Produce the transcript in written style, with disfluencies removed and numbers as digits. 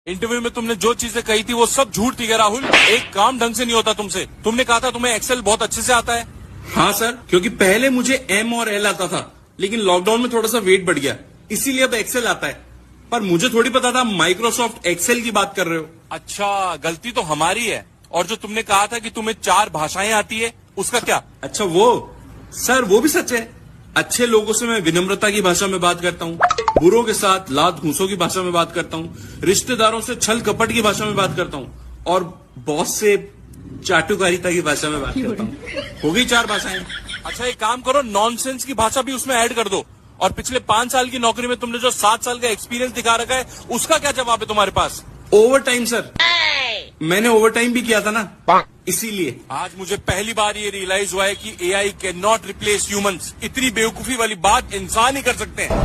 Interview में तुमने जो चीजें कही थी वो सब झूठ थी क्या राहुल? एक काम ढंग से नहीं होता तुमसे। तुमने कहा था तुम्हें एक्सेल बहुत अच्छे से आता है। हाँ सर, क्योंकि पहले मुझे एम और एल आता था, लेकिन लॉकडाउन में थोड़ा सा वेट बढ़ गया, इसीलिए अब एक्सेल आता है। पर मुझे थोड़ी पता था माइक्रोसॉफ्ट एक्सेल की बात कर रहे हो। अच्छा, गलती तो हमारी है। और जो तुमने कहा था कि तुम्हें 4 भाषाएं आती है, उसका क्या? अच्छा वो सर, वो भी सच है। अच्छे लोगों से मैं विनम्रता की भाषा में बात करता हूँ, बुरों के साथ लात घूंसों की भाषा में बात करता हूँ, रिश्तेदारों से छल कपट की भाषा में बात करता हूँ, और बॉस से चाटुकारिता की भाषा में बात करता हूँ। हो गई 4 भाषाएं। अच्छा, एक काम करो, नॉनसेंस की भाषा भी उसमें ऐड कर दो। और पिछले 5 साल की नौकरी में तुमने जो 7 साल का एक्सपीरियंस दिखा रखा है, उसका क्या जवाब है तुम्हारे पास? ओवर टाइम सर, मैंने ओवर टाइम भी किया था ना, इसीलिए। आज मुझे पहली बार ये रियलाइज हुआ है कि AI can not replace humans. इतनी बेवकूफी वाली बात इंसान ही कर सकते हैं।